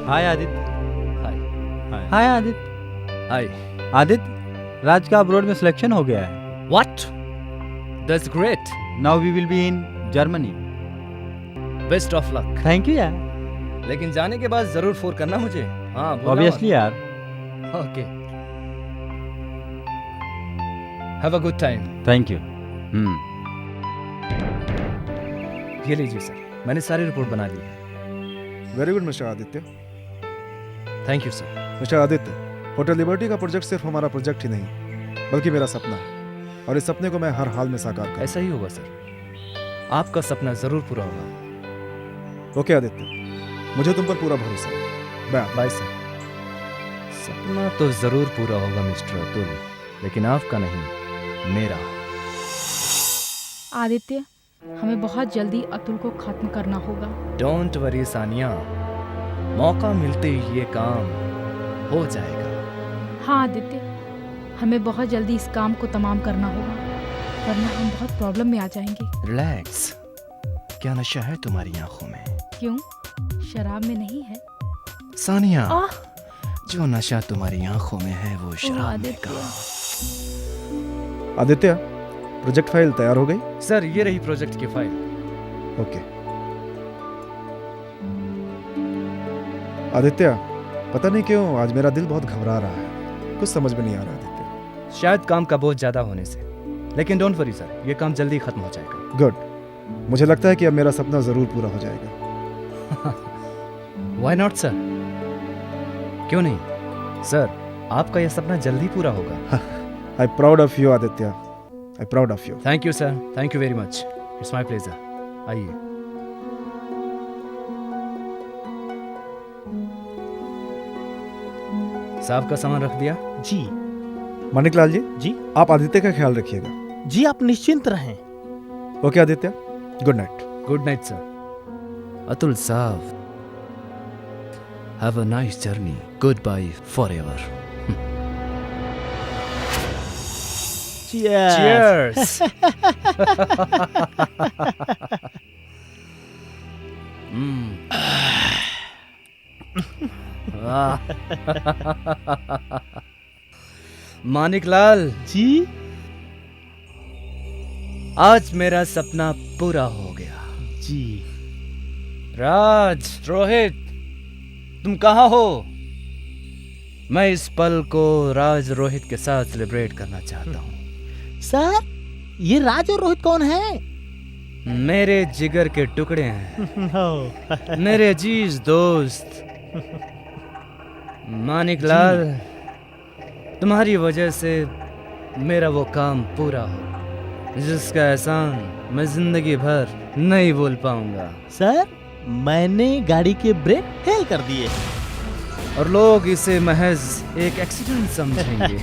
हाय आदित्य। हाय हाय आदित्य। हाय आदित्य, राज का अब्रॉड में सिलेक्शन हो गया है। What, that's great, now we will be in Germany. Best of luck. Thank you यार। लेकिन जाने के बाद जरूर फोन करना मुझे। हाँ ऑब्वियसली यार। Okay, have a good time. Thank you. ये लीजिए सर, मैंने सारी रिपोर्ट बना ली है। Very good mister Aditya. Thank you sir. Mister Aditya, hotel liberty का प्रोजेक्ट सिर्फ हमारा प्रोजेक्ट ही नहीं बल्कि मेरा सपना है, और इस सपने को मैं हर हाल में साकार करूंगा। ऐसा ही होगा सर, आपका सपना जरूर पूरा होगा। ओके आदित्य, मुझे तुम पर पूरा भरोसा है। Bye sir. सपना तो जरूर पूरा होगा मिस्टर अतुल, लेकिन आपका नहीं, मेरा। आदित्य, हमें बहुत जल्दी अतुल को खत्म करना होगा। डोंट वरी सानिया, मौका मिलते ही ये काम हो जाएगा। हाँ आदित्य, हमें बहुत जल्दी इस काम को तमाम करना होगा, वरना हम बहुत प्रॉब्लम में आ जाएंगे। रिलैक्स, क्या नशा है तुम्हारी आंखों में? क्यों, शराब में नहीं है? सानिया, आह! जो नशा तुम्हारी आंखों में है वो शराब में आदित्य। का। आदित्य, प्रोजेक्ट फाइल तैयार हो गई? सर ये रही प्रोजेक्ट की फाइल। ओके आदित्य, पता नहीं क्यों आज मेरा दिल बहुत घबरा रहा है, कुछ समझ में नहीं आ रहा आदित्य। शायद काम का बोझ ज्यादा होने से, लेकिन डोंट वरी सर, ये काम जल्दी खत्म हो जाएगा। गुड, मुझे लगता है कि अब मेरा सपना जरूर पूरा हो जाएगा। व्हाई नॉट सर, क्यों नहीं सर, आपका यह सपना जल्दी पूरा होगा। I proud of you Aditya, I proud of you. Thank you sir, thank you very much, it's my pleasure. आइए। साहब का सामान रख दिया? जी मानिकलाल जी, जी आप आदित्य का ख्याल रखिएगा। जी, आप निश्चिंत रहें। Okay Aditya, good night. Good night sir. Atul साहब, have a nice journey, goodbye forever. Cheers. Maniklal ji, आज मेरा सपना पूरा हो गया। जी राज, रोहित, तुम कहाँ हो? मैं इस पल को राज रोहित के साथ सेलिब्रेट करना चाहता हूँ। सर, ये राज और रोहित कौन है? मेरे जिगर के टुकड़े हैं, मेरे अजीज दोस्त। मानिकलाल, तुम्हारी वजह से मेरा वो काम पूरा हो जिसका एहसान मैं जिंदगी भर नहीं भूल पाऊंगा। सर, मैंने गाड़ी के ब्रेक फेल कर दिए और लोग इसे महज एक एक्सीडेंट समझेंगे।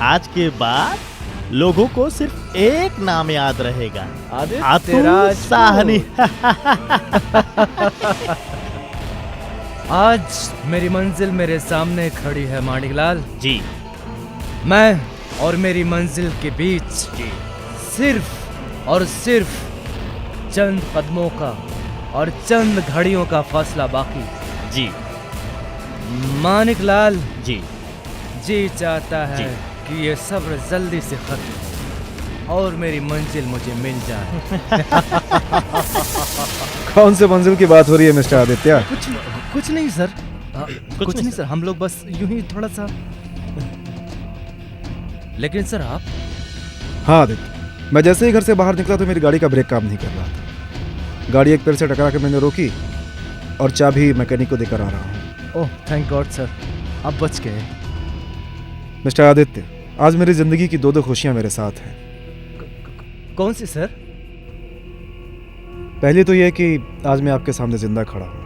आज के बाद लोगों को सिर्फ एक नाम याद रहेगा, आदित्य अतुल राज साहनी। आज मेरी मंजिल मेरे सामने खड़ी है मानिकलाल। जी, मैं और मेरी मंजिल के बीच सिर्फ और सिर्फ चंद कदमों का और चंद घड़ियों का फासला बाकी है। जी, मानिकलाल, जी, जी चाहता है जी। कि ये सब्र जल्दी से खत्म हो और मेरी मंजिल मुझे मिल जाए। कौन से मंजिल की बात हो रही है मिस्टर आदित्य? कुछ नहीं सर, कुछ नहीं सर, हम लोग बस यूं ही थोड़ा सा। लेकिन सर आप? हाँ आदित्य, मैं जैसे ही घर से बाहर निकला तो मेरी गाड़ी का ब्रेक काम नहीं कर रहा था। गाड़ी एक पेड़ से टकरा के मैंने रोकी और चाबी मैकेनिक को देकर आ रहा हूँ। ओह थैंक गॉड सर, आप बच गए। मिस्टर आदित्य, आज मेरी जिंदगी की दो खुशियां मेरे साथ हैं। कौन सी सर? पहली तो यह कि आज मैं आपके सामने जिंदा खड़ा हूँ,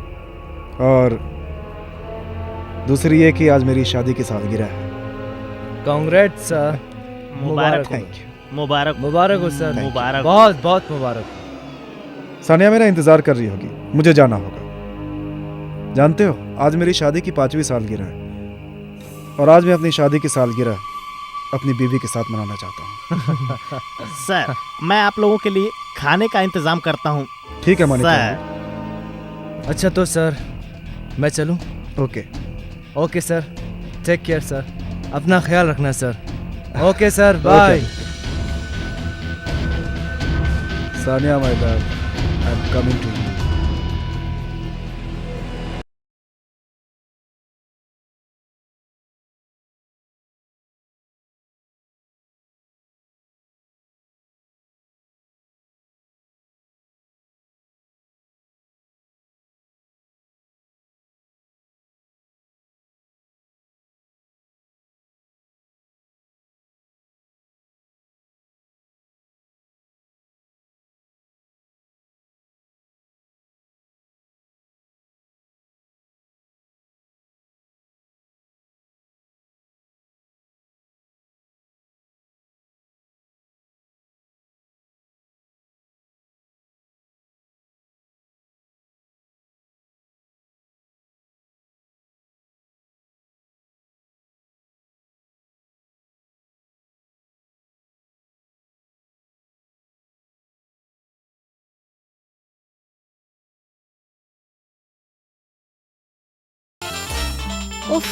और दूसरी ये कि आज मेरी शादी की सालगिरह है। कांग्रेट्स सर, मुबारक हो, थैंक यू। मुबारक मुबारक हो सर, मुबारक। बहुत बहुत मुबारक हो। सानिया मेरा इंतजार कर रही होगी, मुझे जाना होगा। जानते हो, आज मेरी शादी की 5वीं सालगिरह है, और आज मैं अपनी शादी की सालगिरह अपनी बीवी के साथ मनाना चाहता हूँ। सर, मैं आप लोगों के लिए खाने का इंतजाम करता हूँ। ठीक है मानिक। सर, अच्छा तो सर, मैं चलूं? Okay. Okay sir, take care sir, अपना ख्याल रखना सर। Okay sir, bye. Sania my love, I am coming to you. उफ,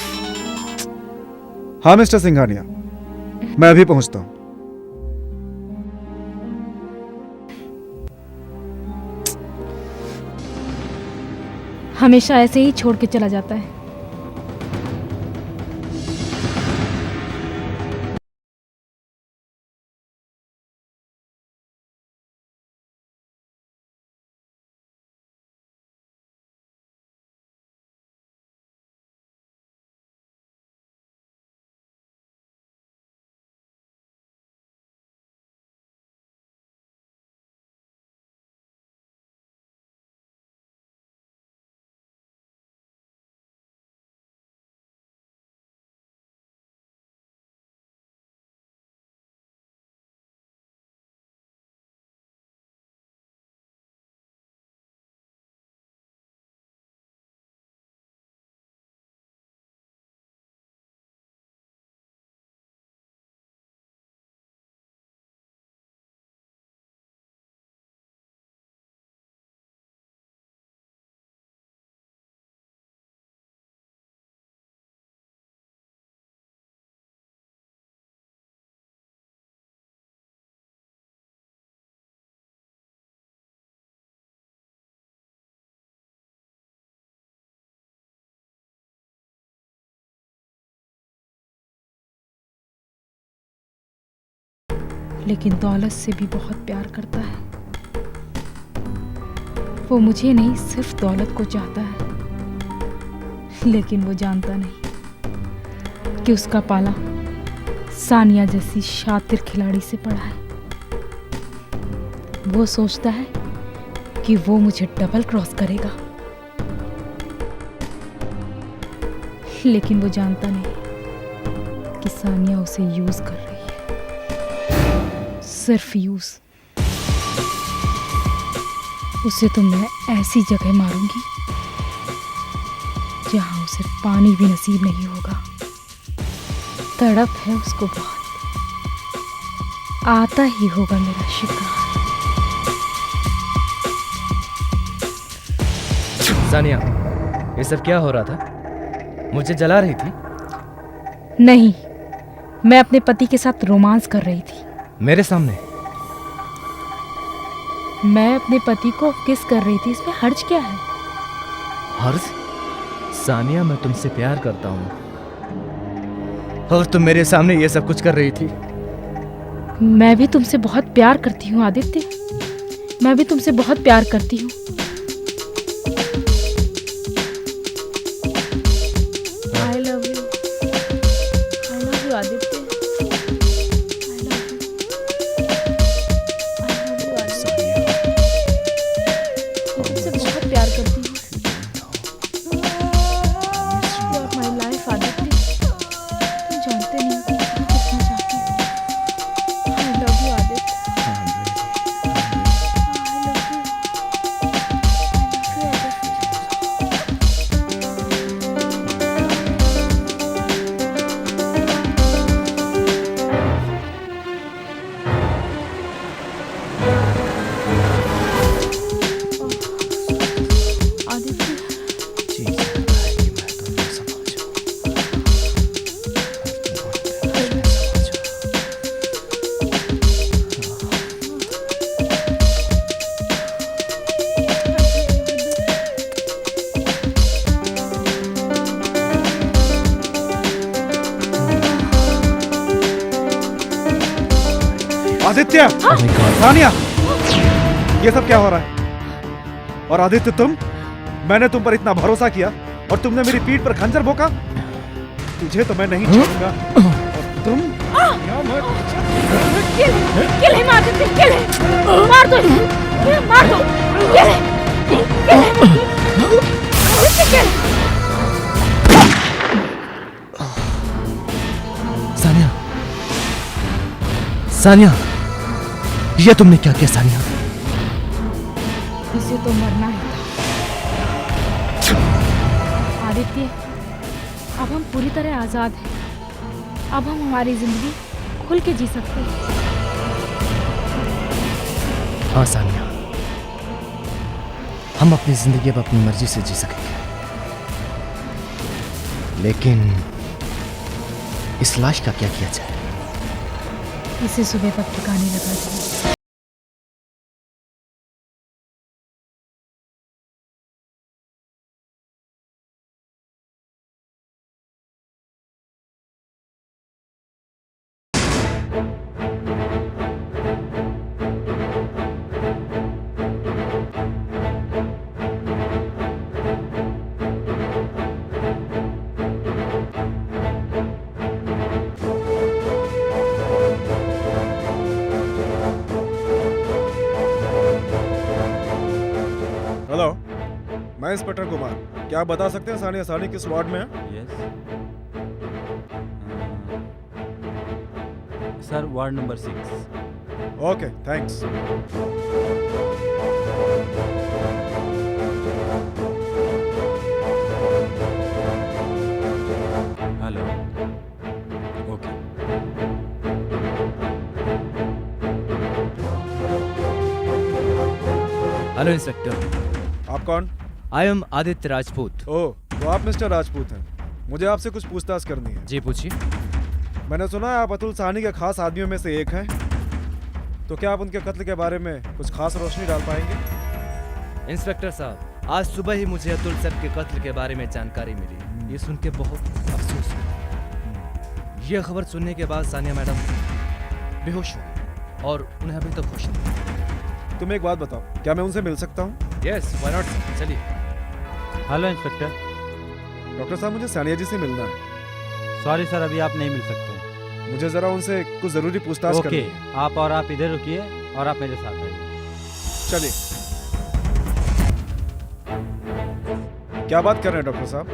हाँ मिस्टर सिंघानिया, मैं अभी पहुंचता हूं। हमेशा ऐसे ही छोड़ के चला जाता है। लेकिन दौलत से भी बहुत प्यार करता है। वो मुझे नहीं, सिर्फ दौलत को चाहता है। लेकिन वो जानता नहीं कि उसका पाला सानिया जैसी शातिर खिलाड़ी से पड़ा है। वो सोचता है कि वो मुझे डबल क्रॉस करेगा, लेकिन वो जानता नहीं कि सानिया उसे यूज कर रही है, सिर्फ यूज। उसे तो मैं ऐसी जगह मारूंगी जहां उसे पानी भी नसीब नहीं होगा। तड़प है उसको बहुत, आता ही होगा मेरा शिकार। सानिया, ये सब क्या हो रहा था? मुझे जला रही थी? नहीं, मैं अपने पति के साथ रोमांस कर रही थी। मेरे सामने? मैं अपने पति को किस कर रही थी, इसमें हर्ज क्या है? हर्ज? सानिया, मैं तुमसे प्यार करता हूँ और तुम मेरे सामने ये सब कुछ कर रही थी। मैं भी तुमसे बहुत प्यार करती हूँ आदित्य, मैं भी तुमसे बहुत प्यार करती हूँ। I love you. I love you Aditya. I love you. I love you Aditya. मैं तुमसे बहुत प्यार करती हूँ। You are my life Aditya. तुम जानते नहीं हो कि मैं कितना चाहती हूँ। I love you Aditya. I love you. Aditya, Sania, ये सब क्या हो रहा है? और आदित्य तुम, मैंने तुम पर इतना भरोसा किया और तुमने मेरी पीठ पर खंजर भोंका। तुझे तो मैं नहीं छोड़ूंगा। और तुम kill him Aditya, kill him, मार दो इसे, मार दो, किल हिम, आदित्य किल। सानिया, सानिया, ये तुमने क्या किया सानिया? इसे तो मरना ही था। आदित्य, अब हम पूरी तरह आजाद हैं। अब हम हमारी जिंदगी खुल के जी सकते हैं। हाँ सानिया, हम अपनी जिंदगी अब अपनी मर्जी से जी सकेंगे, लेकिन इस लाश का क्या किया जाए? इसे सुबह तक ठिकाने लगा दिया। हेलो, मैं इंस्पेक्टर कुमार। क्या आप बता सकते हैं सानिया सानी किस वार्ड में है? Yes sir, ward number 6। Okay, thanks. Hello, okay. Hello inspector, आप कौन? I am Aditya Rajput. Oh, तो आप मिस्टर राजपूत हैं। मुझे आपसे कुछ पूछताछ करनी है। जी पूछिए। मैंने सुना है आप अतुल साहनी के खास आदमियों में से एक हैं। तो क्या आप उनके कत्ल के बारे में कुछ खास रोशनी डाल पाएंगे? इंस्पेक्टर साहब, आज सुबह ही मुझे अतुल सर के कत्ल के बारे में जानकारी मिली। ये सुन के बहुत अफसोस हुआ। यह खबर सुनने के बाद सानिया मैडम बेहोश हुई और उन्हें अभी तक होश नहीं। तुम एक बात बताओ, क्या मैं उनसे मिल सकता हूँ? यस, व्हाई नॉट सर, चलिए। Hello inspector. डॉक्टर साहब, मुझे सानिया जी से मिलना है। सॉरी सर, अभी आप नहीं मिल सकते। मुझे जरा उनसे कुछ जरूरी पूछताछ करनी ओके, है। आप इधर रुकिए और आप मेरे साथ आइए। चलिए। क्या बात कर रहे हैं डॉक्टर साहब?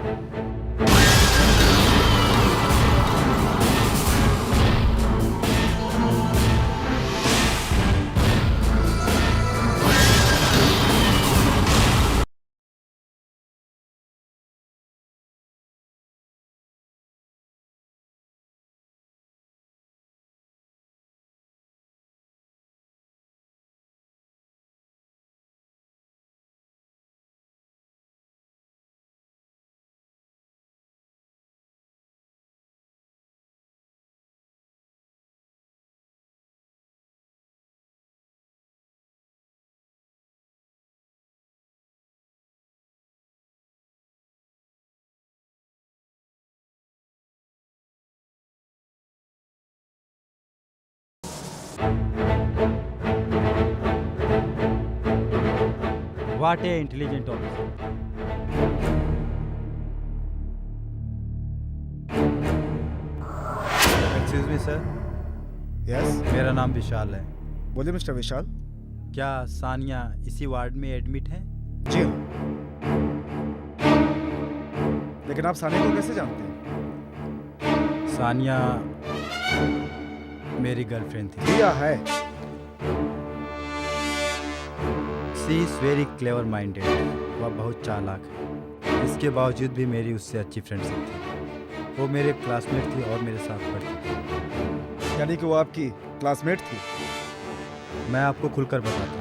What a intelligent officer. Excuse me sir, yes, मेरा नाम विशाल है। बोलिए मिस्टर विशाल। क्या सानिया इसी वार्ड में एडमिट है? जी हाँ। लेकिन आप सानिया को कैसे जानते हैं? सानिया मेरी गर्लफ्रेंड थी। दिया है। She is very clever minded. वह बहुत चालाक है। इसके बावजूद भी मेरी उससे अच्छी फ्रेंडशिप थी। वो मेरे क्लासमेट थी और मेरे साथ पढ़ती थी। यानी कि वो आपकी क्लासमेट थी? मैं आपको खुलकर बताता हूँ।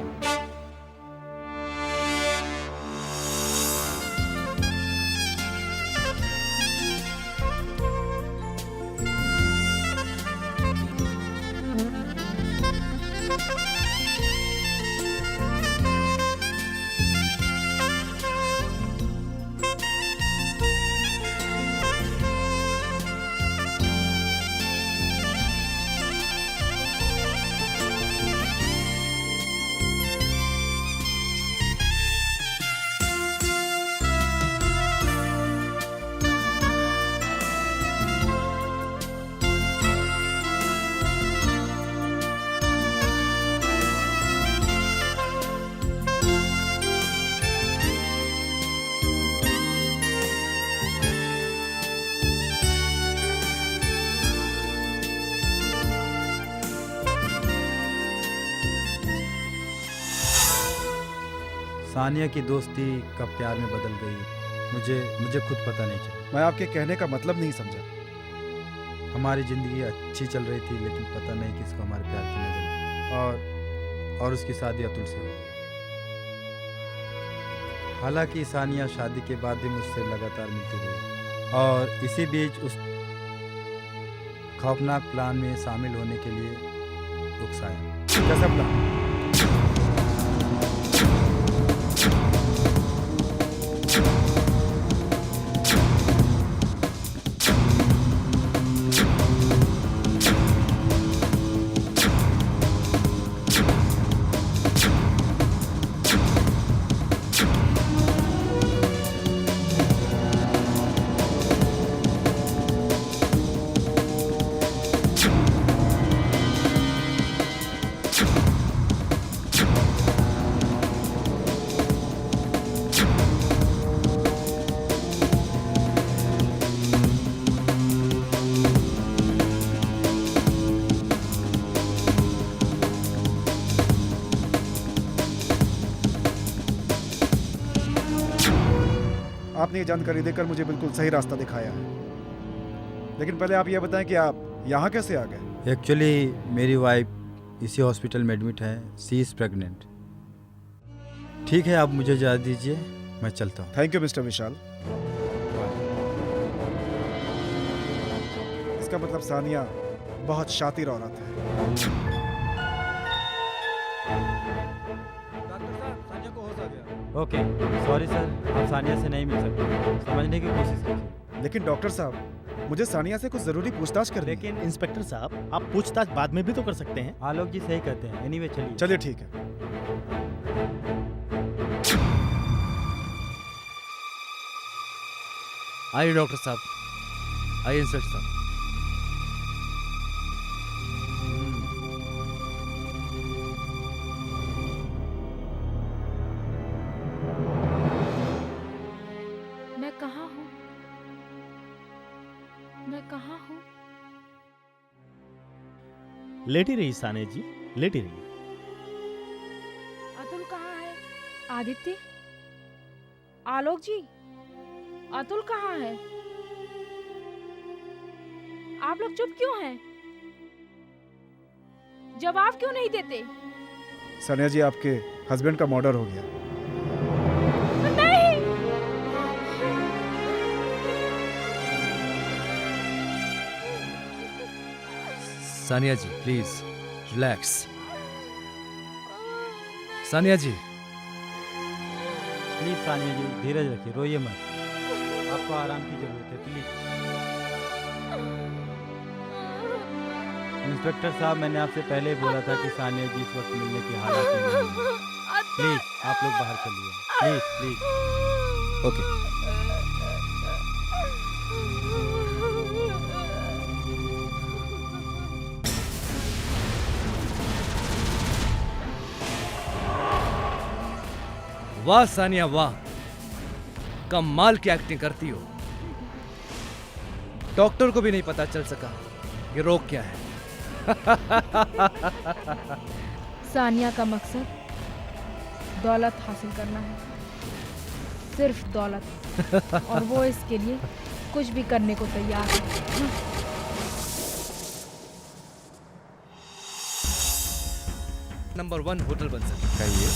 सानिया की दोस्ती कब प्यार में बदल गई मुझे खुद पता नहीं चला। मैं आपके कहने का मतलब नहीं समझा। हमारी ज़िंदगी अच्छी चल रही थी, लेकिन पता नहीं किसको हमारे प्यार की नजर लगी और उसकी शादी अतुल से हो गई। हालांकि सानिया शादी के बाद भी मुझसे लगातार मिलती रही और इसी बीच उस खौफनाक प्लान में शामिल होने के लिए उकसाया। कैसा प्लान? आपने ये जानकारी देकर मुझे बिल्कुल सही रास्ता दिखाया है, लेकिन पहले आप ये बताएं कि आप यहाँ कैसे आ गए? एक्चुअली मेरी वाइफ इसी हॉस्पिटल में एडमिट है। सी इज़ प्रेग्नेंट। ठीक है, आप मुझे इजाज़त दीजिए, मैं चलता हूँ। थैंक यू मिस्टर विशाल। इसका मतलब सानिया बहुत शातिर औरत है। डॉक्टर साहब, सानिया को होश आ गया। ओके, सॉरी सर, आप सानिया से नहीं मिल सकते। समझने की कोशिश कीजिए। लेकिन डॉक्टर साहब, मुझे सानिया से कुछ जरूरी पूछताछ करनी है। लेकिन इंस्पेक्टर साहब, आप पूछताछ बाद में भी तो कर सकते हैं। आलोक जी सही कहते हैं। एनीवे चलिए। चलिए ठीक है। आइए डॉक्टर साहब, आइए इंस्पेक्टर साहब। मैं कहाँ हूँ? मैं कहाँ हूँ? लेटी रही साने जी, लेटी रही। अतुल कहाँ है? आदित्य, आलोक जी, अतुल कहाँ है? आप लोग चुप क्यों हैं? जवाब क्यों नहीं देते? सानिया जी, आपके हस्बैंड का मर्डर हो गया। नहीं! Sania ji please relax. Sania ji, please Sania ji धीरज रखिए, रोइए मत। आपको आराम की ज़रूरत है, प्लीज़। इंस्पेक्टर साहब, मैंने आपसे पहले ही बोला था कि सानिया जी इस वक्त मिलने की हालत में नहीं है। प्लीज़ आप लोग बाहर चलिए, प्लीज़ प्लीज़। ओके। वाह सानिया वाह, कमाल की एक्टिंग करती हो। डॉक्टर को भी नहीं पता चल सका ये रोग क्या है। सानिया का मकसद दौलत हासिल करना है, सिर्फ दौलत, और वो इसके लिए कुछ भी करने को तैयार है। नंबर 1 होटल बन सकता है ये।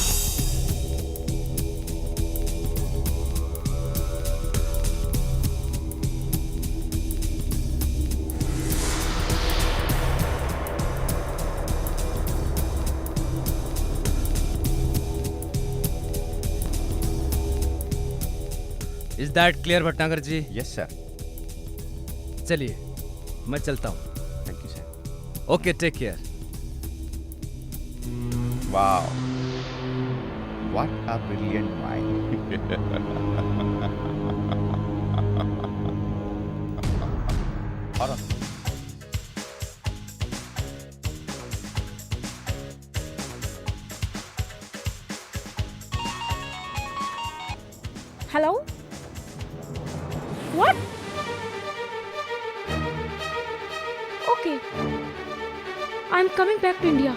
Is that clear Bhatnagar ji? Yes sir. चलिए मैं चलता हूँ। Thank you sir. Okay, take care. Wow, what a brilliant mind. और hello, what? Okay, I am coming back to India.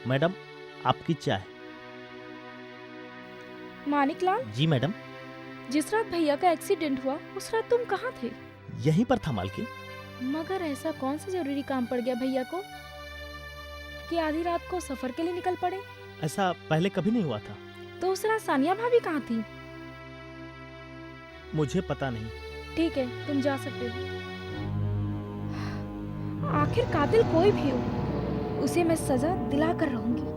Madam, आपकी चाय। मानिकलाल, जी मैडम। जिस रात भैया का एक्सीडेंट हुआ उस रात तुम कहाँ थे? यहीं पर था मालकिन। मगर ऐसा कौन सा जरूरी काम पड़ गया भैया को कि आधी रात को सफर के लिए निकल पड़े? ऐसा पहले कभी नहीं हुआ था। तो उस रात सानिया भाभी कहाँ थी? मुझे पता नहीं। ठीक है, तुम जा सकते हो। आखिर कातिल कोई भी हो, उसे मैं सजा दिला कर रहूंगी।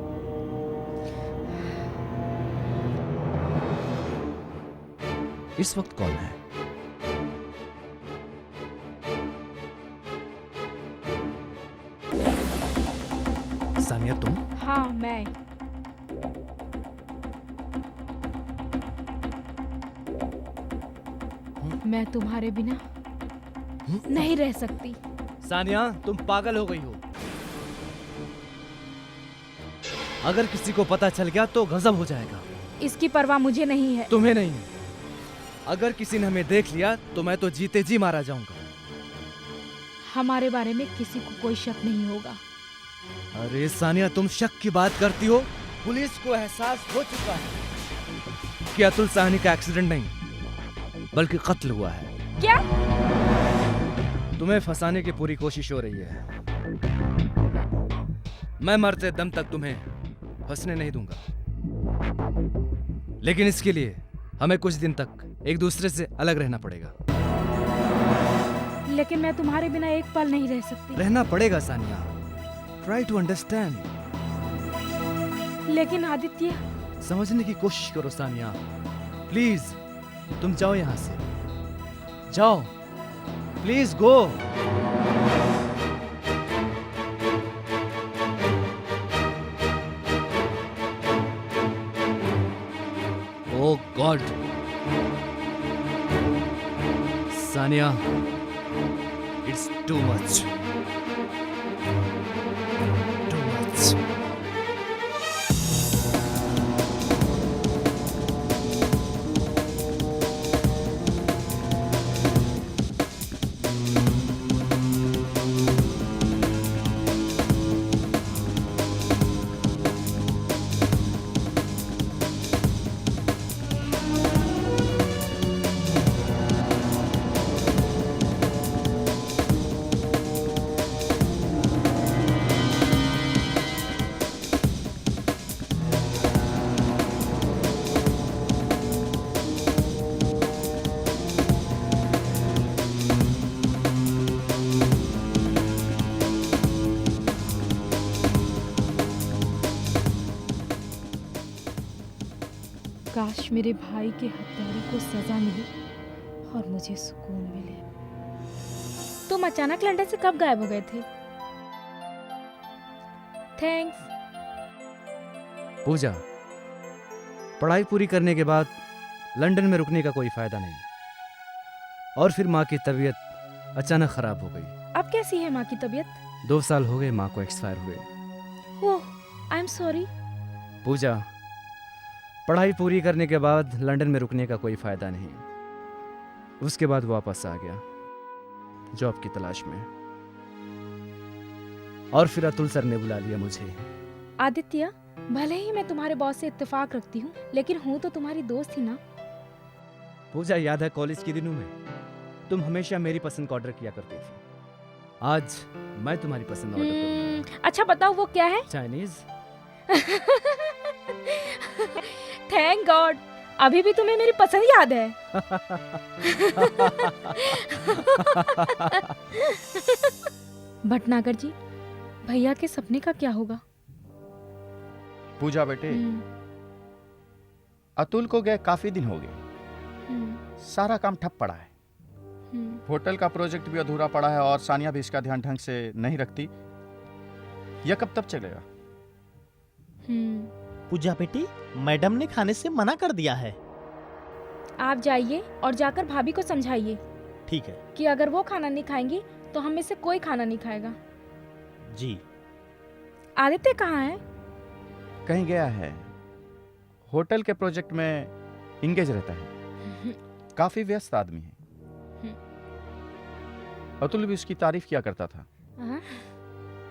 इस वक्त कौन है? सानिया, तुम? हाँ, मैं। मैं तुम्हारे बिना नहीं रह सकती। सानिया, तुम पागल हो गई हो। अगर किसी को पता चल गया तो गजब हो जाएगा। इसकी परवाह मुझे नहीं है। तुम्हें नहीं है। अगर किसी ने हमें देख लिया तो मैं तो जीते जी मारा जाऊंगा। हमारे बारे में किसी को कोई शक नहीं होगा। अरे सानिया, तुम शक की बात करती हो। पुलिस को एहसास हो चुका है कि अतुल साहनी का एक्सीडेंट नहीं बल्कि कत्ल हुआ है। क्या? तुम्हें फंसाने की पूरी कोशिश हो रही है। मैं मरते दम तक तुम्हें फंसने नहीं दूंगा, लेकिन इसके लिए हमें कुछ दिन तक एक दूसरे से अलग रहना पड़ेगा। लेकिन मैं तुम्हारे बिना एक पल नहीं रह सकती। रहना पड़ेगा सानिया। Try to understand. लेकिन आदित्य। समझने की कोशिश करो सानिया, प्लीज। तुम जाओ यहां से, जाओ, please go. Oh God, Sania, it's too much, too much. काश मेरे भाई के हत्यारे को सजा मिले और मुझे सुकून मिले। तुम अचानक लंदन से कब गायब हो गए थे? थैंक्स। पूजा, पढ़ाई पूरी करने के बाद लंदन में रुकने का कोई फायदा नहीं। और फिर माँ की तबीयत अचानक खराब हो गई। अब कैसी है माँ की तबीयत? 2 साल हो गए माँ को एक्सपायर हुए। ओह, आई एम सॉरी। पूजा, पढ़ाई पूरी करने के बाद लंदन में रुकने का कोई फायदा नहीं। उसके बाद वापस आ गया जॉब की तलाश में, और फिर अतुल सर ने बुला लिया मुझे। आदित्य, भले ही मैं तुम्हारे बॉस से इत्तेफाक रखती हूँ, लेकिन हूँ तो तुम्हारी दोस्त ही ना। पूजा, याद है कॉलेज के दिनों में तुम हमेशा मेरी पसंद का ऑर्डर किया करती थी। आज मैं तुम्हारी पसंद ऑर्डर करूंगा। अच्छा बताओ वो क्या है? चाइनीज। थैंक गॉड, अभी भी तुम्हें मेरी पसंद याद है। भटनागर जी, भैया के सपने का क्या होगा? पूजा बेटे, अतुल को गए काफी दिन हो गए। सारा काम ठप पड़ा है। होटल का प्रोजेक्ट भी अधूरा पड़ा है और सानिया भी इसका ध्यान ढंग से नहीं रखती। यह कब तक चलेगा? पूजा बेटी, मैडम ने खाने से मना कर दिया है। आप जाइए और जाकर भाभी को समझाइए ठीक है कि अगर वो खाना नहीं खाएंगी तो हम में से कोई खाना नहीं खाएगा। जी। आदित्य कहाँ है? कहीं गया है। होटल के प्रोजेक्ट में इंगेज रहता है। काफी व्यस्त आदमी है। अतुल भी उसकी तारीफ किया करता था। हाँ?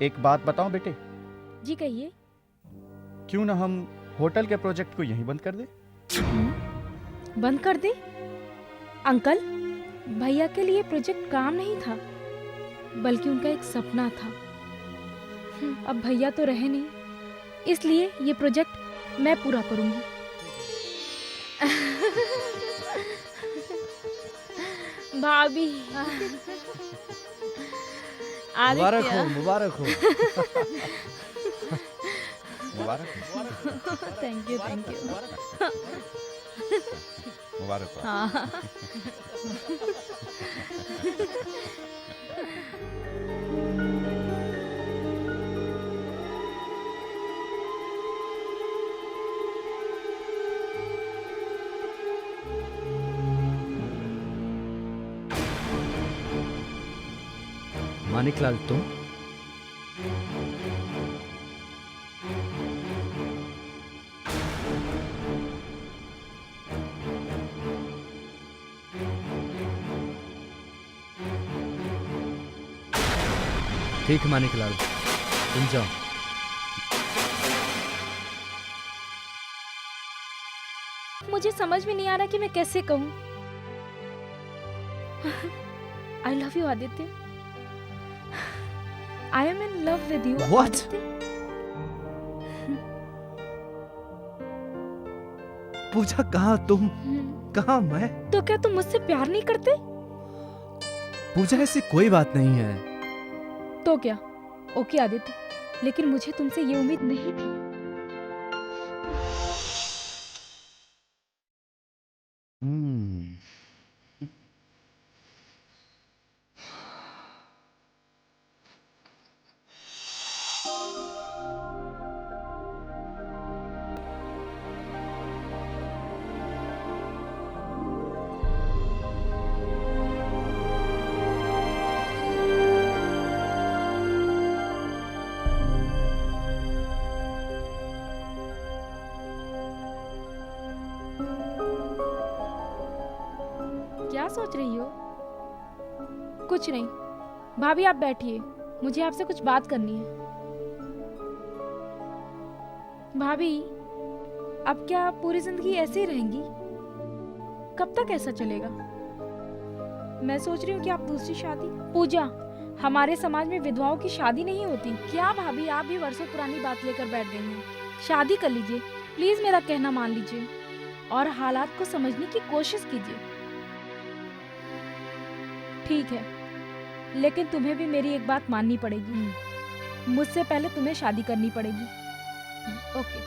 एक बात बताऊं बेटे, जी कहिए। क्यों ना हम होटल के प्रोजेक्ट को यहीं बंद कर दें? बंद कर दे? अंकल, भैया के लिए प्रोजेक्ट काम नहीं था, बल्कि उनका एक सपना था। अब भैया तो रहे नहीं, इसलिए ये प्रोजेक्ट मैं पूरा करूंगी। भाभी, मुबारक हो, मुबारक हो। मुबारक हो। Thank you, thank you. मुबारक हो। हाँ। मानिकलाल, तुम? ठीक है मानिकलाल, तुम जाओ। मुझे समझ में नहीं आ रहा कि मैं कैसे कहूँ। I love you Aditya. I am in love with you. What? पूजा, कहाँ तुम, कहाँ मैं? तो क्या तुम मुझसे प्यार नहीं करते? पूजा, ऐसी कोई बात नहीं है। तो क्या? ओके आदित्य, लेकिन मुझे तुमसे ये उम्मीद नहीं थी। क्या सोच रही हो? कुछ नहीं। भाभी आप बैठिए, मुझे आपसे कुछ बात करनी है। भाभी, अब क्या पूरी जिंदगी ऐसे ही रहेंगी? कब तक ऐसा चलेगा? मैं सोच रही हूँ कि आप दूसरी शादी। पूजा, हमारे समाज में विधवाओं की शादी नहीं होती। क्या भाभी, आप भी वर्षों पुरानी बात लेकर बैठ गई हैं? शादी कर लीजिए, प्लीज मेरा कहना मान लीजिए और हालात को समझने की कोशिश कीजिए। ठीक है, लेकिन तुम्हें भी मेरी एक बात माननी पड़ेगी। मुझसे पहले तुम्हें शादी करनी पड़ेगी। ओके,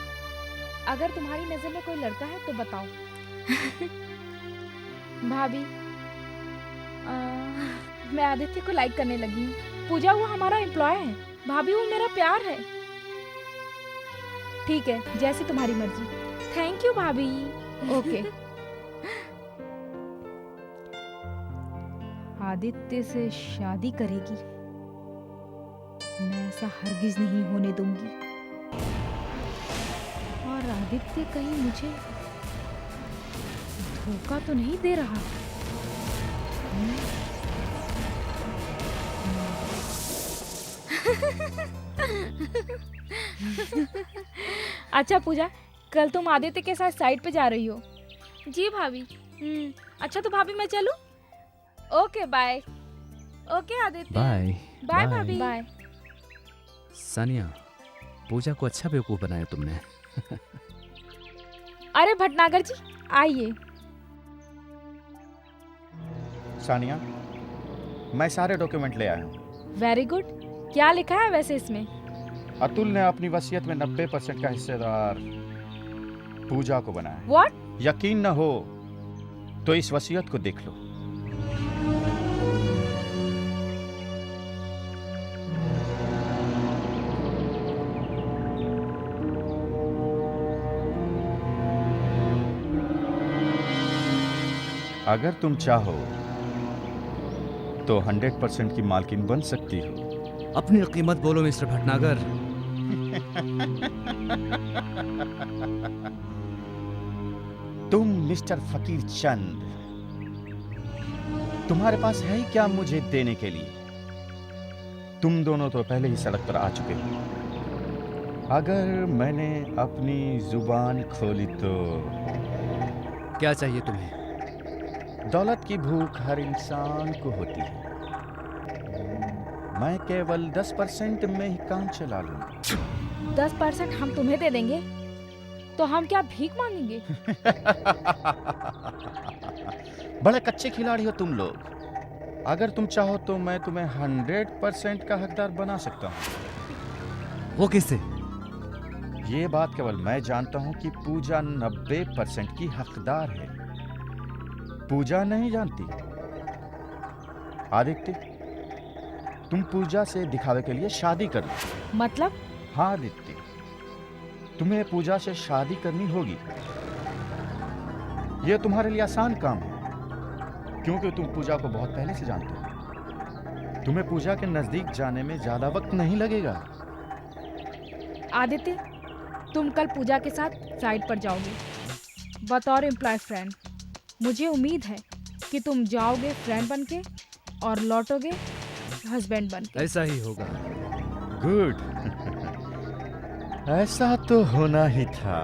अगर तुम्हारी नजर में कोई लड़का है तो बताओ। भाभी, मैं आदित्य को लाइक करने लगी हूँ। पूजा, वो हमारा एम्प्लॉय है। भाभी, वो मेरा प्यार है। ठीक है, जैसी तुम्हारी मर्जी। थैंक यू भाभी। ओके। आदित्य से शादी करेगी? मैं ऐसा हरगिज नहीं होने दूंगी। और आदित्य कहीं मुझे धोखा तो नहीं दे रहा? अच्छा पूजा, कल तुम आदित्य के साथ साइड पे जा रही हो? जी भाभी। अच्छा तो भाभी मैं चलूं? Okay bye. Okay Aditya. Bye. Bye भाभी। बाय। सानिया, पूजा को अच्छा बेवकूफ बनाया तुमने। अरे भटनागर जी, आइए। सानिया, मैं सारे डॉक्यूमेंट ले आया हूँ। Very good. क्या लिखा है वैसे इसमें? अतुल ने अपनी वसीयत में 90% का हिस्सेदार पूजा को बनाया है। व्हाट? यकीन न हो तो इस वसीयत को देख लो। अगर तुम चाहो तो 100% की मालकिन बन सकती हो। अपनी कीमत बोलो मिस्टर भटनागर। तुम मिस्टर फकीर चंद, तुम्हारे पास है ही क्या मुझे देने के लिए? तुम दोनों तो पहले ही सड़क पर आ चुके हो। अगर मैंने अपनी जुबान खोली तो क्या चाहिए तुम्हें? दौलत की भूख हर इंसान को होती है। मैं केवल 10% में ही काम चला लूंगा। 10% हम तुम्हें दे देंगे तो हम क्या भीख मांगेंगे? बड़े कच्चे खिलाड़ी हो तुम लोग। अगर तुम चाहो तो मैं तुम्हें 100% का हकदार बना सकता हूँ। वो किससे? ये बात केवल मैं जानता हूँ कि पूजा 90% की हकदार है। पूजा नहीं जानती? आदित्य, तुम पूजा से दिखावे के लिए शादी कर लो। मतलब? हाँ आदित्य, तुम्हें पूजा से शादी करनी होगी। यह तुम्हारे लिए आसान काम है क्योंकि तुम पूजा को बहुत पहले से जानते हो। तुम्हें पूजा के नजदीक जाने में ज्यादा वक्त नहीं लगेगा। आदित्य, तुम कल पूजा के साथ साइट पर जाओगे बतौर एम्प्लॉय फ्रेंड। मुझे उम्मीद है कि तुम जाओगे फ्रेंड बनके और लौटोगे हस्बैंड बनके। ऐसा ही होगा। गुड। ऐसा तो होना ही था।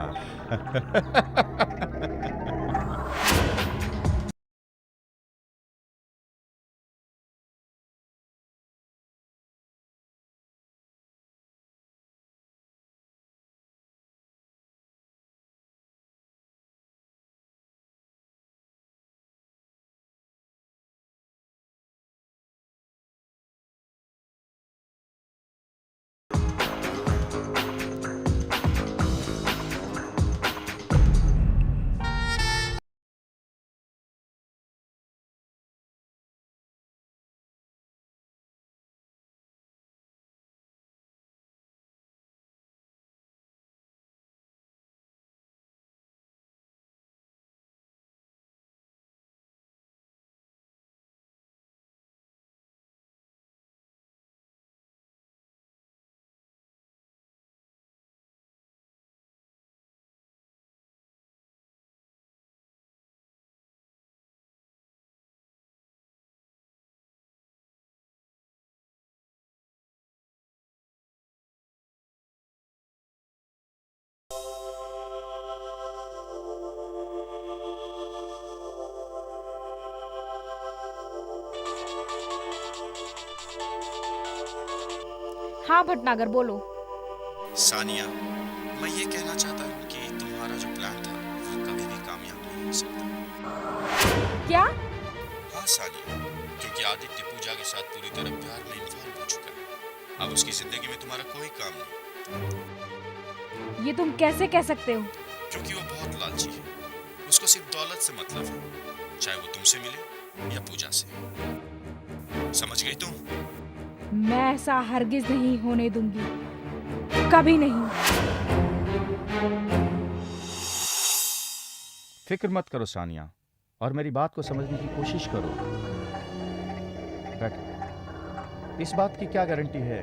हाँ भटनागर, बोलो। सानिया, मैं ये कहना चाहता हूँ कि तुम्हारा जो प्लान था वो कभी भी कामयाब नहीं हो सकता। क्या? हाँ सानिया, क्योंकि आदित्य पूजा के साथ पूरी तरह प्यार में इन्वॉल्व हो चुका है। अब उसकी जिंदगी में तुम्हारा कोई काम नहीं। ये तुम कैसे कह सकते हो? क्योंकि वो बहुत लालची है। उसको सिर्फ दौलत से मतलब है, चाहे वो तुमसे मिले या पूजा से। समझ गई तुम? मैं ऐसा हरगिज नहीं होने दूंगी, कभी नहीं। फिक्र मत करो सानिया, और मेरी बात को समझने की कोशिश करो। बैठो। इस बात की क्या गारंटी है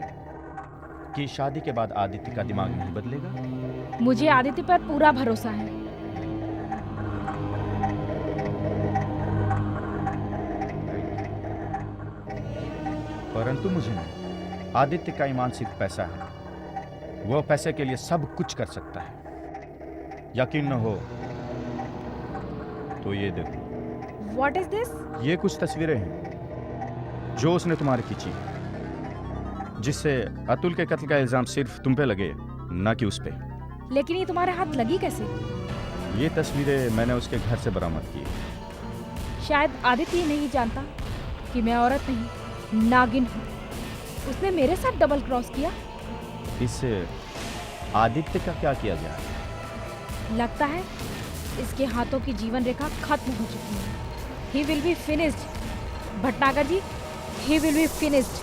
कि शादी के बाद आदित्य का दिमाग नहीं बदलेगा? मुझे आदित्य पर पूरा भरोसा है। परंतु मुझे नहीं। आदित्य का ईमान सिर्फ पैसा है। वह पैसे के लिए सब कुछ कर सकता है। यकीन न हो तो ये देखो। What is this? ये कुछ तस्वीरें हैं जो उसने तुम्हारी खींची है, जिससे अतुल के कत्ल का इल्जाम सिर्फ तुम पे लगे, न कि उस पे। लेकिन ये तुम्हारे हाथ लगी कैसे? ये तस्वीरें मैंने उसके घर से बरामद की। शायद आदित्य ही नहीं जानता कि मैं औरत नहीं, नागिन हूँ। उसने मेरे साथ डबल क्रॉस किया। इससे आदित्य का क्या किया जाए? लगता है इसके हाथों की जीवन रेखा खत्म हो चुकी है। He will be finished, Bhatnagar ji. He will be finished.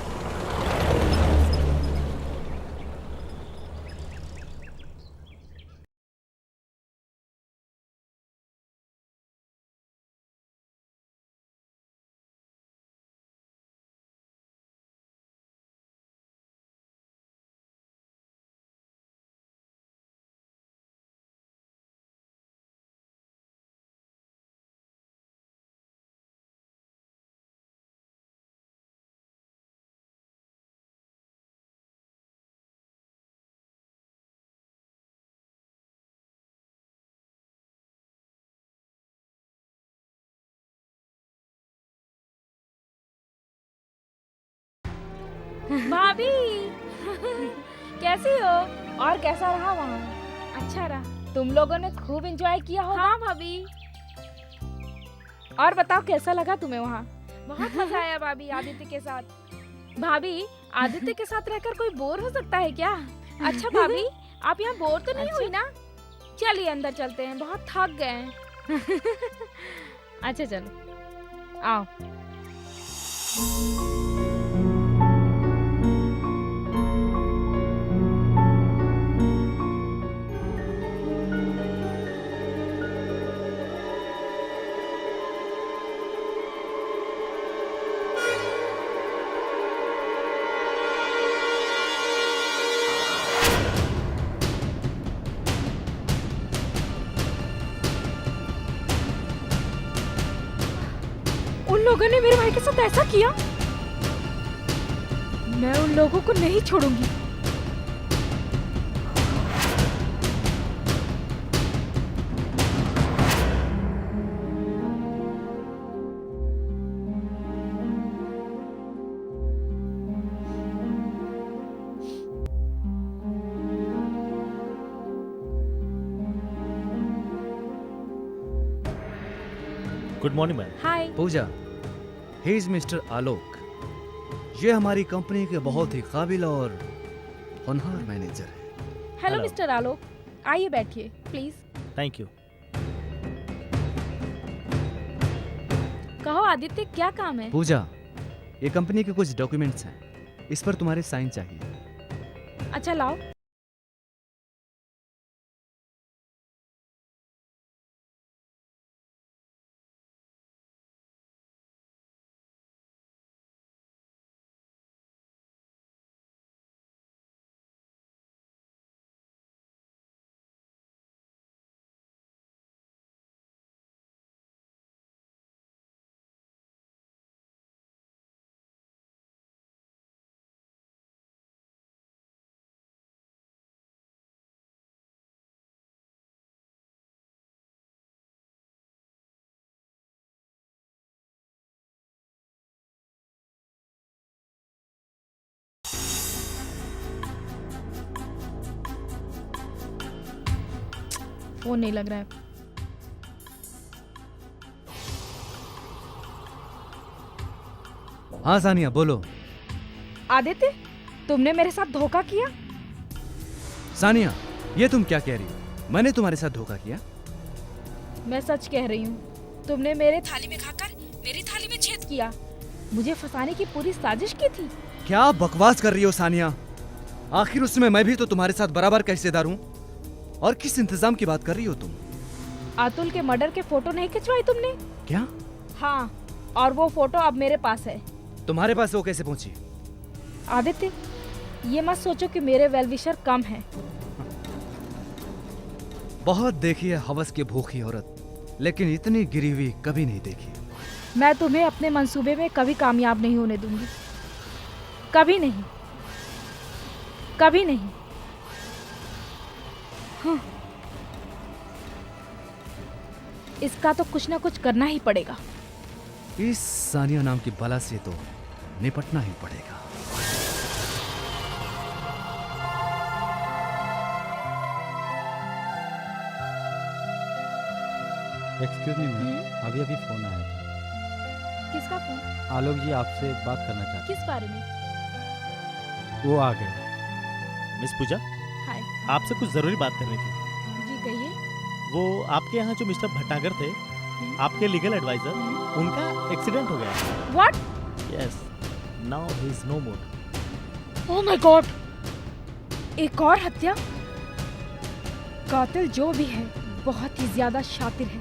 भाभी कैसी हो? और कैसा रहा वहाँ? अच्छा रहा। तुम लोगों ने खूब एंजॉय किया होगा। हाँ भाभी। और बताओ कैसा लगा तुम्हें वहाँ? बहुत मजा आया भाभी आदित्य के साथ। भाभी आदित्य के साथ रहकर कोई बोर हो सकता है क्या? अच्छा भाभी आप यहाँ बोर तो नहीं हुई ना? चलिए अंदर चलते हैं, बहुत थक गए हैं। अच्छा चलो आओ। उन लोगों ने मेरे भाई के साथ ऐसा किया, मैं उन लोगों को नहीं छोड़ूंगी। Good morning ma'am. Hi. Pooja, he is mister Alok. ये हमारी कंपनी के बहुत ही काबिल और होनहार मैनेजर है। Hello Hello. मिस्टर आलोक, आइए बैठिए प्लीज। Thank you. कहो आदित्य क्या काम है? पूजा, ये कंपनी के कुछ डॉक्यूमेंट्स हैं, इस पर तुम्हारे साइन चाहिए। अच्छा लाओ। फोन नहीं लग रहा है। हाँ सानिया बोलो। आदित्य तुमने मेरे साथ धोखा किया। सानिया, ये तुम क्या कह रही हो? मैंने तुम्हारे साथ धोखा किया? मैं सच कह रही हूँ, तुमने मेरे थाली में खाकर मेरी थाली में छेद किया। मुझे फंसाने की पूरी साजिश की थी। क्या बकवास कर रही हो सानिया? आखिर उसमें मैं भी तो तुम्हारे साथ बराबर का हिस्सेदार हूँ। और किस इंतजाम की बात कर रही हो तुम? अतुल के मर्डर के फोटो नहीं खिंचवाई तुमने? क्या? हाँ, और वो फोटो अब मेरे पास है। तुम्हारे पास वो कैसे पहुंची? आदित्य ये मत सोचो कि मेरे वेलविशर कम हैं। बहुत देखी है हवस की भूखी औरत, लेकिन इतनी गिरी हुई कभी नहीं देखी। मैं तुम्हें अपने मंसूबे में कभी कामयाब नहीं होने दूंगी। कभी नहीं, कभी नहीं। हाँ। इसका तो कुछ ना कुछ करना ही पड़ेगा। इस सानिया नाम की बला से तो निपटना ही पड़ेगा। एक्सक्यूज मी मैम, अभी अभी फ़ोन आया था। किसका फोन? आलोक जी आपसे बात करना चाहते किस बारे में? हैं। वो आ गए। मिस पूजा, हाय। आपसे कुछ जरूरी बात करनी थी। जी कहिए। वो आपके यहाँ जो मिस्टर भटनागर थे, आपके लीगल एडवाइजर, उनका एक्सीडेंट हो गया। What? Yes, now he is no more. Oh my God! एक और हत्या? कातिल जो भी है बहुत ही ज्यादा शातिर है।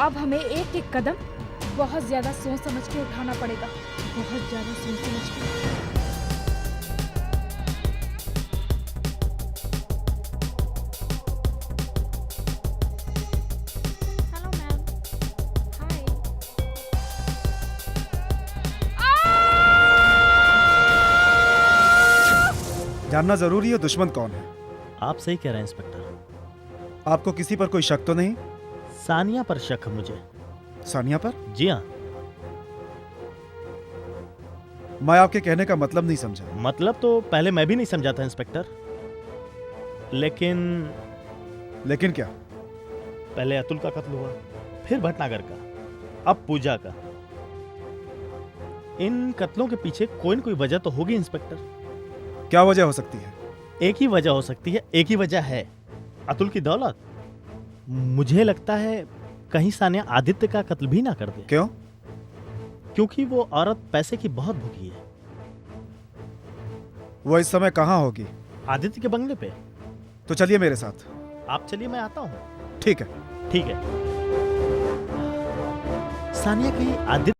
अब हमें एक एक कदम बहुत ज्यादा सोच समझ के उठाना पड़ेगा। बहुत ज्यादा सोच समझ के। Hello ma'am. हाय। जानना जरूरी है दुश्मन कौन है। आप सही कह रहे हैं इंस्पेक्टर। आपको किसी पर कोई शक तो नहीं? सानिया पर शक है मुझे। सानिया पर? जी हाँ। मैं आपके कहने का मतलब नहीं समझा। मतलब तो पहले मैं भी नहीं समझा था इंस्पेक्टर, लेकिन क्या? पहले अतुल का कत्ल हुआ, फिर भटनागर का, अब पूजा का। इन कत्लों के पीछे कोई न कोई वजह तो होगी इंस्पेक्टर। क्या वजह हो सकती है? एक ही वजह हो सकती है, एक ही वजह है, अतुल की दौलत। मुझे लगता है कहीं सानिया आदित्य का कत्ल भी ना कर दे। क्यों? क्योंकि वो औरत पैसे की बहुत भूखी है। वो इस समय कहाँ होगी? आदित्य के बंगले पे। तो चलिए मेरे साथ। आप चलिए, मैं आता हूँ। ठीक है। ठीक है। सानिया कहीं आदित्य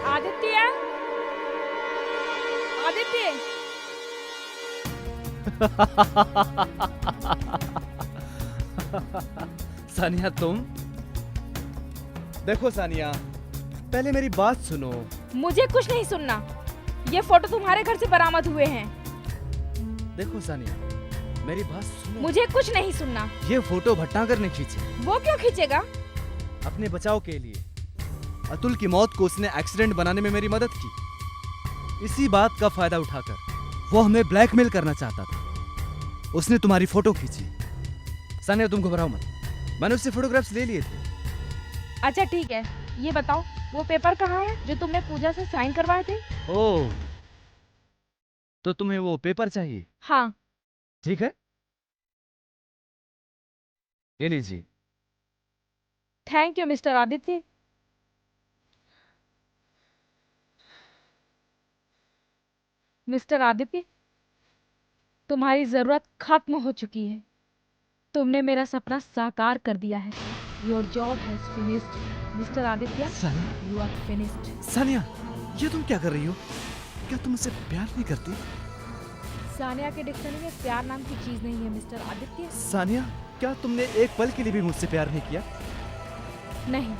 आदित्य, आदित्य, सानिया तुम देखो सानिया, पहले मेरी बात सुनो। मुझे कुछ नहीं सुनना। ये फोटो तुम्हारे घर से बरामद हुए हैं। देखो सानिया, मेरी बात सुनो। मुझे कुछ नहीं सुनना। ये फोटो भटनागर ने खींचे वो क्यों खींचेगा? अपने बचाव के लिए। अतुल की मौत को उसने एक्सीडेंट बनाने में मेरी मदद की। इसी बात का फायदा उठाकर वो हमें ब्लैकमेल करना चाहता था। उसने तुम्हारी फोटो खींची। सानिया तुम घबराओ मत, मैंने उससे फोटोग्राफ्स ले लिए थे। अच्छा ठीक है, ये बताओ वो पेपर कहाँ है जो तुमने पूजा से साइन करवाए थे? ओह, तो तुम्हें वो पेपर चाहिए? हाँ। ठीक है, ये लीजिए। Thank you mister Aditya. Mister Aditya, तुम्हारी जरूरत खत्म हो चुकी है। तुमने मेरा सपना साकार कर दिया है। Your job has finished mister Aditya. Sania, you are finished. Sania, ये तुम क्या कर रही हो? क्या तुम मुझसे प्यार नहीं करती? सानिया के डिक्शनरी में प्यार नाम की चीज नहीं है मिस्टर आदित्य। सानिया, क्या तुमने एक पल के लिए भी मुझसे प्यार नहीं किया? नहीं।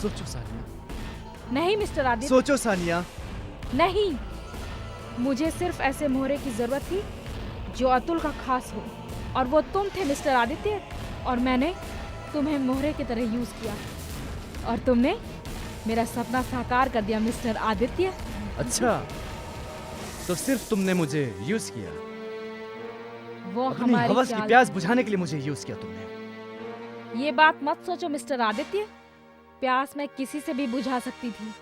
सोचो सानिया। नहीं मिस्टर आदित्य। सोचो सानिया। नहीं, मुझे सिर्फ ऐसे मोहरे की जरूरत थी जो अतुल का खास हो, और वो तुम थे मिस्टर आदित्य। और मैंने तुम्हें मोहरे की तरह यूज किया और तुमने मेरा सपना साकार कर दिया मिस्टर आदित्य। अच्छा, तो सिर्फ तुमने मुझे यूज किया? वो अपनी हमारी हवस की चाल प्यास बुझाने के लिए मुझे यूज किया तुमने? ये बात मत सोचो मिस्टर आदित्य। प्यास मैं किसी से भी बुझा सकती थी,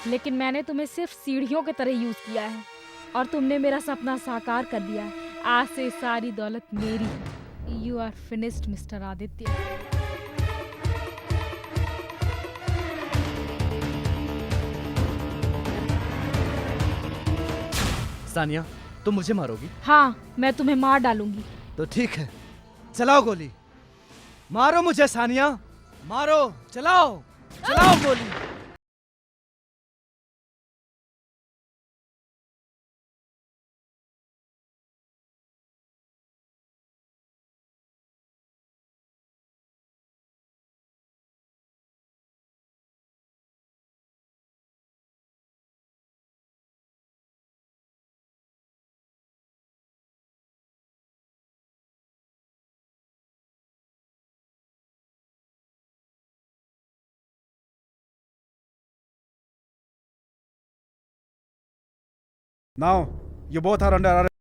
लेकिन मैंने तुम्हें सिर्फ सीढ़ियों की तरह यूज किया है और तुमने मेरा सपना साकार कर दिया है। आज से सारी दौलत मेरी है। You are finished mister Aditya. Sania, तुम मुझे मारोगी? हाँ, मैं तुम्हें मार डालूंगी। तो ठीक है, चलाओ गोली। मारो मुझे सानिया, मारो, चलाओ, चलाओ गोली। Now, you both are under arrest.